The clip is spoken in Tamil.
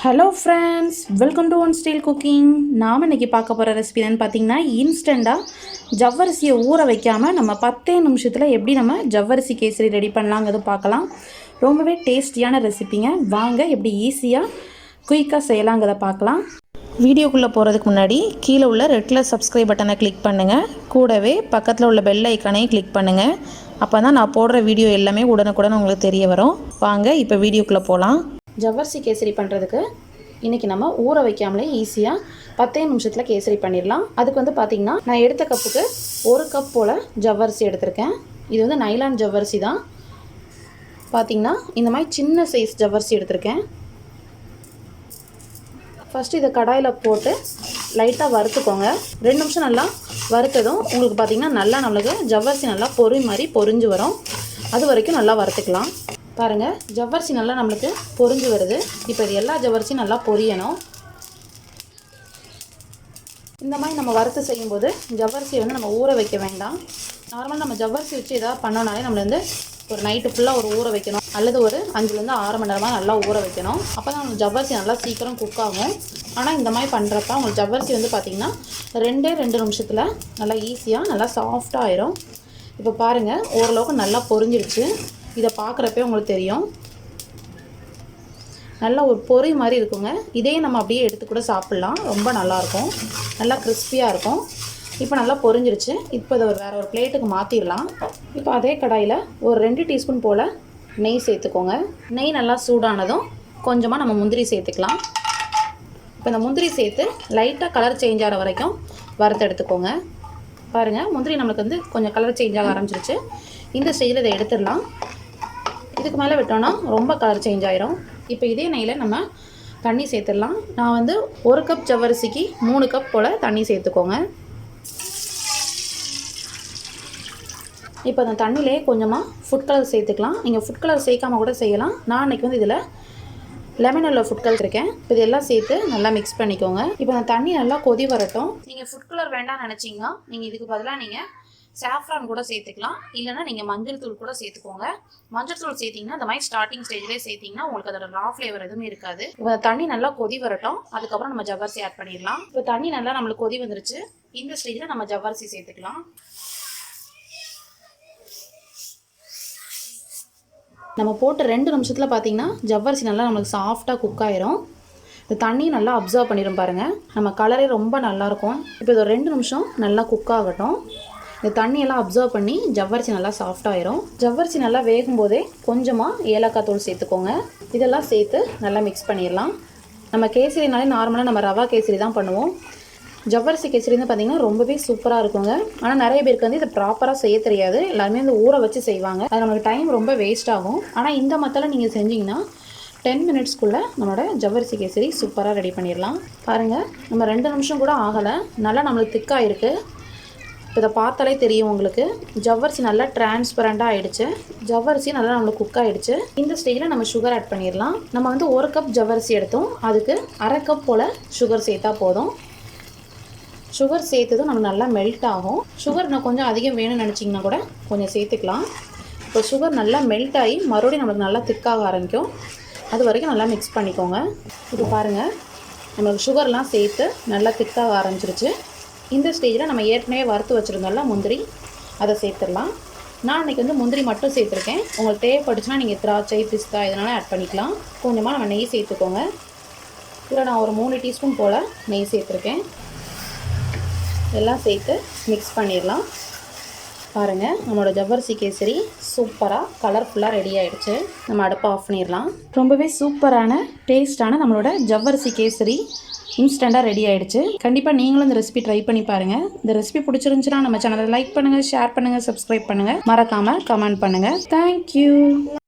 Hello friends, welcome to Untitled cooking. நாம் இன்றைக்கி பார்க்க போகிற ரெசிபி என்னென்னு பார்த்தீங்கன்னா, இன்ஸ்டண்ட்டாக ஜவ்வரிசியை ஊற வைக்காமல் நம்ம 10 நிமிஷத்தில் எப்படி நம்ம ஜவ்வரிசி கேசரி ரெடி பண்ணலாங்கிறது பார்க்கலாம். ரொம்பவே டேஸ்டியான ரெசிபிங்க. வாங்க எப்படி ஈஸியாக குயிக்காக செய்யலாங்கிறத பார்க்கலாம். வீடியோக்குள்ளே போகிறதுக்கு முன்னாடி கீழே உள்ள ரெட் கலர் சப்ஸ்கிரைப் பட்டனை கிளிக் பண்ணுங்கள். கூடவே பக்கத்தில் உள்ள பெல் ஐக்கானையும் கிளிக் பண்ணுங்கள். அப்போ தான் நான் போடுற வீடியோ எல்லாமே உடனுக்குடன் உங்களுக்கு தெரிய வரும். வாங்க இப்போ வீடியோக்குள்ளே போகலாம். ஜவ்வரிசி கேசரி பண்ணுறதுக்கு இன்றைக்கி நம்ம ஊற வைக்காமலே ஈஸியாக 10 நிமிஷத்தில் கேசரி பண்ணிடலாம். அதுக்கு வந்து பார்த்திங்கன்னா, நான் எடுத்த கப்புக்கு 1 கப் போல் ஜவ்வரிசி எடுத்திருக்கேன். இது வந்து நைலான் ஜவ்வரிசி தான். பார்த்திங்கன்னா இந்த மாதிரி சின்ன சைஸ் ஜவ்வரிசி எடுத்திருக்கேன். ஃபஸ்ட்டு இதை கடாயில் போட்டு லைட்டாக வறுத்துக்கோங்க. 2 நிமிஷம் நல்லா வறுத்ததும் உங்களுக்கு பார்த்திங்கன்னா நல்லா நம்மளுக்கு ஜவ்வரிசி நல்லா பொரிஞ்சு வரும். அது வரைக்கும் நல்லா வறுத்துக்கலாம். பாருங்கள், ஜவ்வரிசி நல்லா நம்மளுக்கு பொரிஞ்சு வருது. இப்போ இது எல்லா ஜவ்வரிசியும் நல்லா பொரியணும். இந்த மாதிரி நம்ம வறுத்து செய்யும்போது ஜவ்வரிசியை வந்து நம்ம ஊற வைக்க வேண்டாம். நார்மலாக நம்ம ஜவ்வரிசி வச்சு எதாவது பண்ணோனாலே நம்ம வந்து ஒரு நைட்டு ஃபுல்லாக ஒரு ஊற வைக்கணும், அல்லது ஒரு 5லேருந்து 6 மணி நேரமாக நல்லா ஊற வைக்கணும். அப்போ தான் நம்ம ஜவ்வரிசி நல்லா சீக்கிரம் குக் ஆகும். ஆனால் இந்த மாதிரி பண்ணுறப்ப உங்களுக்கு ஜவ்வரிசி வந்து பார்த்திங்கன்னா 2 நிமிஷத்தில் நல்லா ஈஸியாக நல்லா சாஃப்டாக ஆயிரும். இப்போ பாருங்கள், ஓரளவுக்கு நல்லா பொரிஞ்சிருச்சு. இதை பார்க்குறப்பே உங்களுக்கு தெரியும், நல்லா ஒரு பொரி மாதிரி இருக்குங்க. இதே நம்ம அப்படியே எடுத்து கூட சாப்பிட்லாம். ரொம்ப நல்லாயிருக்கும், நல்லா கிறிஸ்பியாக இருக்கும். இப்போ நல்லா பொரிஞ்சிருச்சு. இப்போ இதை வேறு ஒரு பிளேட்டுக்கு மாற்றிடலாம். இப்போ அதே கடாயில் ஒரு 2 டீஸ்பூன் போல் நெய் சேர்த்துக்கோங்க. நெய் நல்லா சூடானதும் கொஞ்சமாக நம்ம முந்திரி சேர்த்துக்கலாம். இப்போ இந்த முந்திரி சேர்த்து லைட்டாக கலர் சேஞ்ச் ஆகிற வரைக்கும் வறுத்து எடுத்துக்கோங்க. பாருங்கள், முந்திரி நம்மளுக்கு வந்து கொஞ்சம் கலர் சேஞ்ச் ஆக ஆரம்பிச்சிருச்சு. இந்த ஸ்டேஜில் இதை எடுத்துடலாம். இதுக்கு மேலே விட்டோன்னா ரொம்ப கலர் சேஞ்ச் ஆயிரும். இப்போ இதே நெய்யில் நம்ம தண்ணி சேர்த்துடலாம். நான் வந்து 1 கப் ஜவ்வரிசிக்கு 3 கப் போல் தண்ணி சேர்த்துக்கோங்க. இப்போ அந்த தண்ணியிலே கொஞ்சமாக ஃபுட் கலர் சேர்த்துக்கலாம். நீங்கள் ஃபுட் கலர் சேர்க்காம கூட செய்யலாம். நான் இன்றைக்கி வந்து இதில் லெமன் எல்லோ ஃபுட் கலர் இருக்கேன். இப்போ இதெல்லாம் சேர்த்து நல்லா மிக்ஸ் பண்ணிக்கோங்க. இப்போ அந்த தண்ணி நல்லா கொதி வரட்டும். நீங்கள் ஃபுட் கலர் வேண்டாம்னு நினச்சிங்கன்னா நீங்கள் இதுக்கு பதிலாக நீங்கள் சாஃப்ரான் கூட சேர்த்துக்கலாம். இல்லைனா நீங்கள் மஞ்சள் தூள் கூட சேர்த்துக்கோங்க. மஞ்சள் தூள் சேர்த்திங்கன்னா இந்த மாதிரி ஸ்டார்டிங் ஸ்டேஜ்லேயே சேர்த்திங்கன்னா உங்களுக்கு அதோட ரா ஃப்ளேவர் எதுவுமே இருக்காது. இப்போ தண்ணி நல்லா கொதி வரட்டும். அதுக்கப்புறம் நம்ம ஜவ்வரிசி ஆட் பண்ணிடலாம். இப்போ தண்ணி நல்லா நம்மளுக்கு கொதி வந்துருச்சு. இந்த ஸ்டேஜில் நம்ம ஜவ்வரிசி சேர்த்துக்கலாம். நம்ம போட்டு 2 நிமிஷத்தில் பார்த்திங்கன்னா ஜவ்வரிசி நல்லா நம்மளுக்கு சாஃப்டாக குக் ஆயிரும். இந்த தண்ணி நல்லா அப்சர்வ் பண்ணிடும். பாருங்கள், நம்ம கலரே ரொம்ப நல்லாயிருக்கும். இப்போ இது ஒரு 2 நிமிஷம் நல்லா குக் ஆகட்டும். இந்த தண்ணியெல்லாம் அப்சர்வ் பண்ணி ஜவ்வரிசி நல்லா சாஃப்டாயிரும். ஜவ்வரிசி நல்லா வேகும் போதே கொஞ்சமாக ஏலக்காய் தூள் சேர்த்துக்கோங்க. இதெல்லாம் சேர்த்து நல்லா மிக்ஸ் பண்ணிடலாம். நம்ம கேசரினாலே நார்மலாக நம்ம ரவா கேசரி தான் பண்ணுவோம். ஜவ்வரிசி கேசரி வந்து பார்த்திங்கன்னா ரொம்பவே சூப்பராக இருக்குங்க. ஆனால் நிறைய பேருக்கு வந்து இதை ப்ராப்பராக செய்ய தெரியாது. எல்லாருமே வந்து ஊற வச்சு செய்வாங்க. அது நமக்கு டைம் ரொம்ப வேஸ்ட் ஆகும். ஆனால் இந்த மெத்தடில் நீங்கள் செஞ்சிங்கன்னா 10 மினிட்ஸ்க்குள்ளே நம்மளோட ஜவ்வரிசி கேசரி சூப்பராக ரெடி பண்ணிடலாம். பாருங்கள், நம்ம 2 நிமிஷம் கூட ஆகலை. நல்லா நம்மளுக்கு திக்காக இருக்குது. இப்போ இதை பார்த்தாலே தெரியும் உங்களுக்கு, ஜவ்வரிசி நல்லா டிரான்ஸ்பரண்ட்டாக ஆகிடுச்சு. ஜவ்வரிசி நல்லா நம்மளுக்கு குக் ஆகிடுச்சு. இந்த ஸ்டேஜில் நம்ம சுகர் ஆட் பண்ணிடலாம். நம்ம வந்து 1 கப் ஜவ்வரிசி எடுத்தோம், அதுக்கு 1/2 கப் போல் சுகர் சேர்த்தா போதும். சுகர் சேர்த்ததும் நம்ம நல்லா மெல்ட் ஆகும். சுகர் இன்னும் கொஞ்சம் அதிகம் வேணும்னு நினச்சிங்கன்னா கூட கொஞ்சம் சேர்த்துக்கலாம். இப்போ சுகர் நல்லா மெல்ட் ஆகி மறுபடியும் நம்மளுக்கு நல்லா திக்காக ஆரம்பிக்கும். அது வரைக்கும் நல்லா மிக்ஸ் பண்ணிக்கோங்க. இப்போ பாருங்கள், நம்மளுக்கு சுகர்லாம் சேர்த்து நல்லா திக்காக ஆரம்பிச்சிருச்சு. இந்த ஸ்டேஜில் நம்ம ஏற்கனவே வறுத்து வச்சுருந்தோம்ல முந்திரி, அதை சேர்த்துடலாம். நான் இன்றைக்கி வந்து முந்திரி மட்டும் சேர்த்துருக்கேன். உங்களுக்கு தேவைப்பட்டுச்சுன்னா நீங்கள் திராட்சை, பிஸ்தா இதனால ஆட் பண்ணிக்கலாம். கொஞ்சமாக நம்ம நெய் சேர்த்துக்கோங்க. இதில் நான் ஒரு 3 டீஸ்பூன் போல் நெய் சேர்த்துருக்கேன். எல்லாம் சேர்த்து மிக்ஸ் பண்ணிடலாம். பாருங்கள், நம்மளோட ஜவ்வரிசி கேசரி சூப்பராக கலர்ஃபுல்லாக ரெடி ஆகிடுச்சு. நம்ம அடுப்பை ஆஃப் பண்ணிடலாம். ரொம்பவே சூப்பரான டேஸ்டான நம்மளோட ஜவ்வரிசி கேசரி இன்ஸ்டண்ட்டாக ரெடி ஆகிடுச்சு. கண்டிப்பாக நீங்களும் இந்த ரெசிபி ட்ரை பண்ணி பாருங்கள். இந்த ரெசிபி பிடிச்சிருந்துச்சுன்னா நம்ம சேனலை லைக் பண்ணுங்கள், ஷேர் பண்ணுங்கள், சப்ஸ்கிரைப் பண்ணுங்கள். மறக்காமல் கமெண்ட் பண்ணுங்கள். தேங்க்யூ.